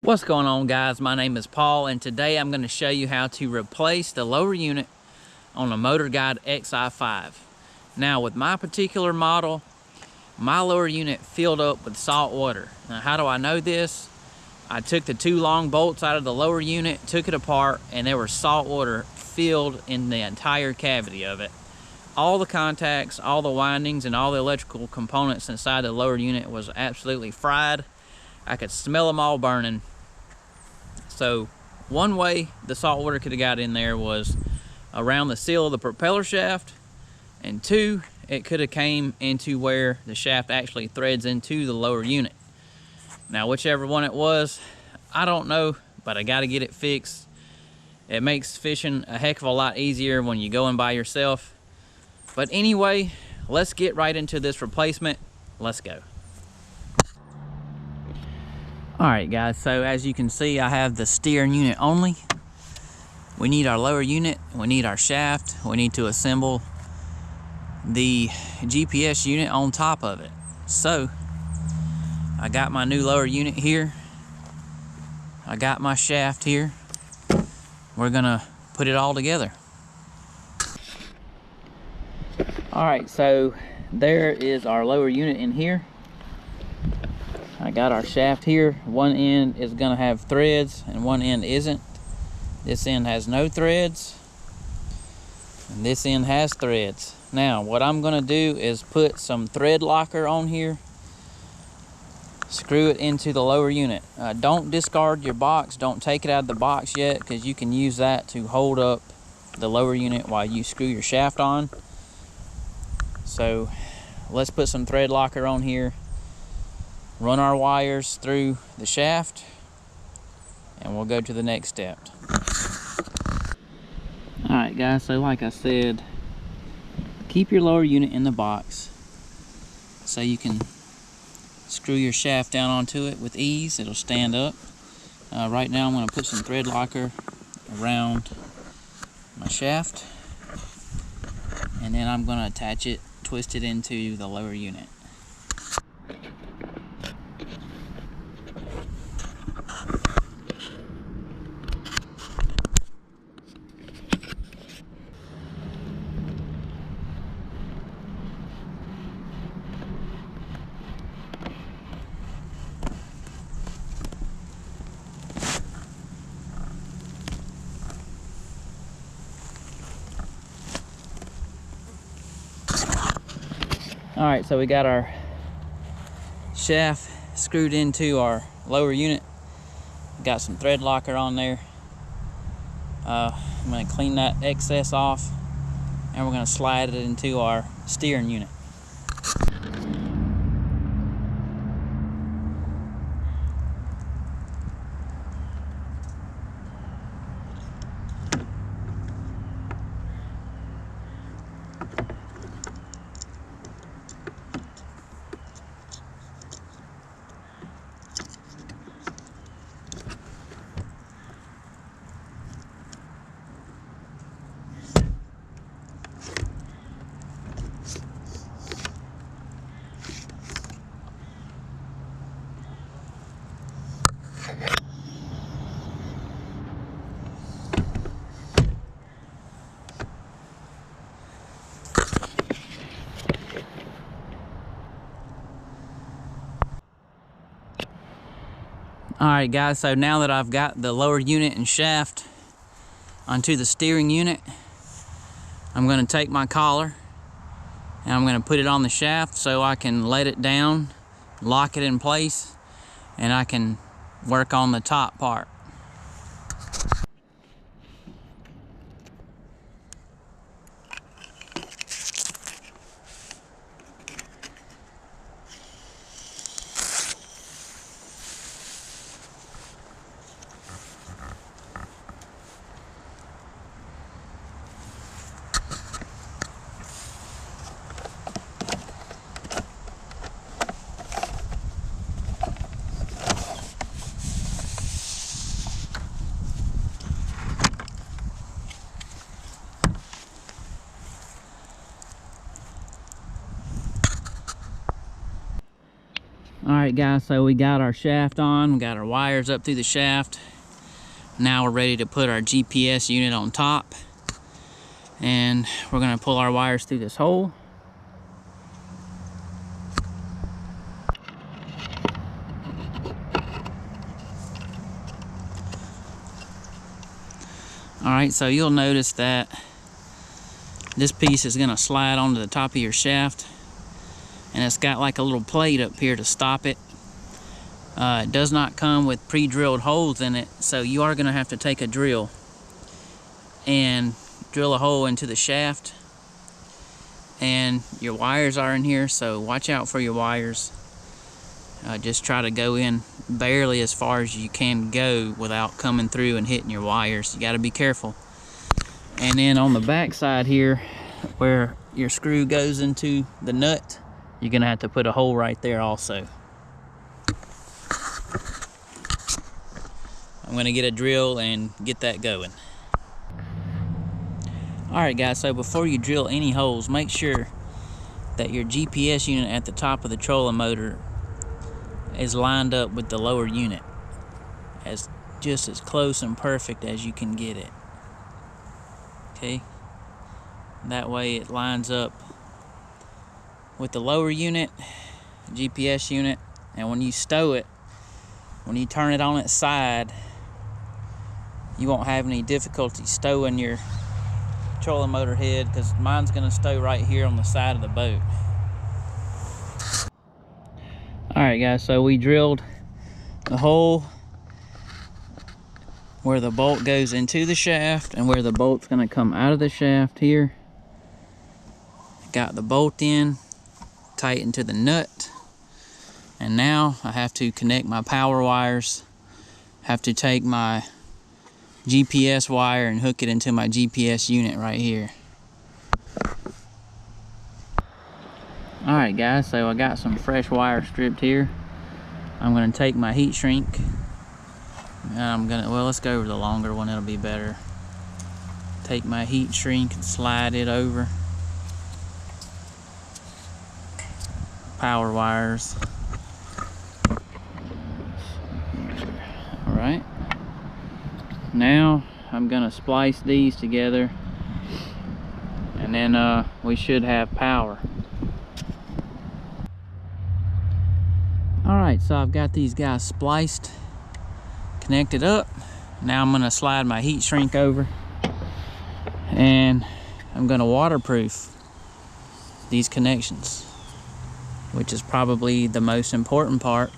What's going on, guys? My name is Paul, and today I'm going to show you how to replace the lower unit on a Motorguide Xi5. Now, with my particular model, my lower unit filled up with salt water. Now, how do I know this? I took the two long bolts out of the lower unit, took it apart, and there was salt water filled in the entire cavity of it. All the contacts, all the windings, and all the electrical components inside the lower unit was absolutely fried. I could smell them all burning. So one way the salt water could have got in there was around the seal of the propeller shaft, and two, it could have came into where the shaft actually threads into the lower unit. Now, whichever one it was, I don't know, but I got to get it fixed. It makes fishing a heck of a lot easier when you're going by yourself. But anyway, let's get right into this replacement. Let's go. Alright guys, so as you can see, I have the steering unit only. We need our lower unit, we need our shaft, we need to assemble the GPS unit on top of it. So, I got my new lower unit here. I got my shaft here. We're gonna put it all together. Alright, so there is our lower unit in here. I got our shaft here. One end is gonna have threads and one end isn't. This end has no threads and this end has threads. Now what I'm gonna do is put some thread locker on here, screw it into the lower unit. Don't discard your box, don't take it out of the box yet, because you can use that to hold up the lower unit while you screw your shaft on. So let's put some thread locker on here, run our wires through the shaft, and we'll go to the next step. Alright guys, so like I said, keep your lower unit in the box so you can screw your shaft down onto it with ease. It'll stand up. Right now I'm going to put some thread locker around my shaft, and then I'm going to attach it, twist it into the lower unit. Alright, so we got our shaft screwed into our lower unit. Got some thread locker on there. I'm going to clean that excess off, and we're going to slide it into our steering unit. Alright guys, so now that I've got the lower unit and shaft onto the steering unit, I'm going to take my collar and I'm going to put it on the shaft so I can let it down, lock it in place, and I can work on the top part. Alright guys, so we got our shaft on, we got our wires up through the shaft. Now we're ready to put our GPS unit on top. And we're going to pull our wires through this hole. Alright, so you'll notice that this piece is going to slide onto the top of your shaft. And it's got like a little plate up here to stop it. It does not come with pre-drilled holes in it, so you are going to have to take a drill and drill a hole into the shaft. And your wires are in here, so watch out for your wires. Just try to go in barely as far as you can go without coming through and hitting your wires. You got to be careful. And then on the back side here, where your screw goes into the nut, you're going to have to put a hole right there also. I'm going to get a drill and get that going. Alright guys, so before you drill any holes, make sure that your GPS unit at the top of the trolling motor is lined up with the lower unit, just as close and perfect as you can get it. Okay, that way it lines up with the lower unit, GPS unit, and when you stow it, when you turn it on its side, you won't have any difficulty stowing your trolling motor head, because mine's going to stow right here on the side of the boat. Alright guys, so we drilled the hole where the bolt goes into the shaft and where the bolt's going to come out of the shaft here. Got the bolt in, tightened to the nut, and now I have to connect my power wires. Have to take my GPS wire and hook it into my GPS unit right here. Alright guys, so I got some fresh wire stripped here. I'm going to take my heat shrink and well, let's go over the longer one, it'll be better. Take my heat shrink and slide it over power wires. Alright, now I'm gonna splice these together, and then we should have power. Alright, so I've got these guys spliced, connected up. Now I'm gonna slide my heat shrink over, and I'm gonna waterproof these connections, which is probably the most important part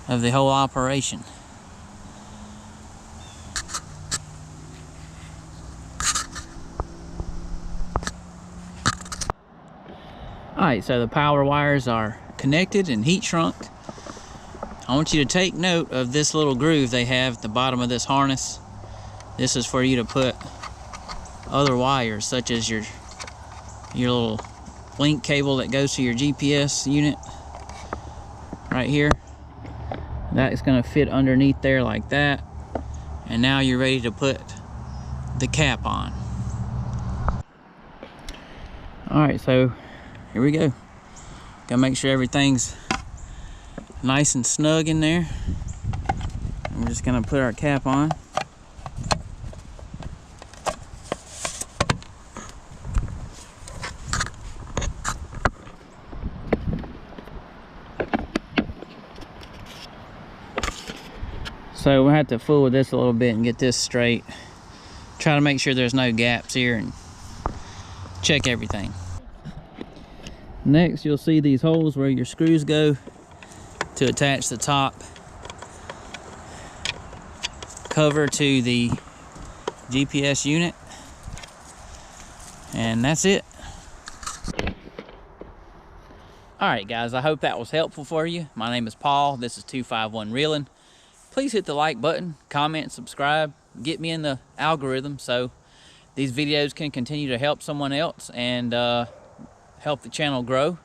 of the whole operation. Alright, so the power wires are connected and heat shrunk. I want you to take note of this little groove they have at the bottom of this harness. This is for you to put other wires, such as your little link cable that goes to your GPS unit right here. That is going to fit underneath there like that. And now you're ready to put the cap on. Alright, so here we go. Gotta make sure everything's nice and snug in there. We're just gonna put our cap on. So we'll have to fool with this a little bit and get this straight. Try to make sure there's no gaps here and check everything. Next, you'll see these holes where your screws go to attach the top cover to the GPS unit. And that's it. Alright guys, I hope that was helpful for you. My name is Paul. This is 251 Reeling. Please hit the like button, comment, subscribe, get me in the algorithm so these videos can continue to help someone else and help the channel grow.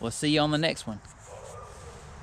We'll see you on the next one.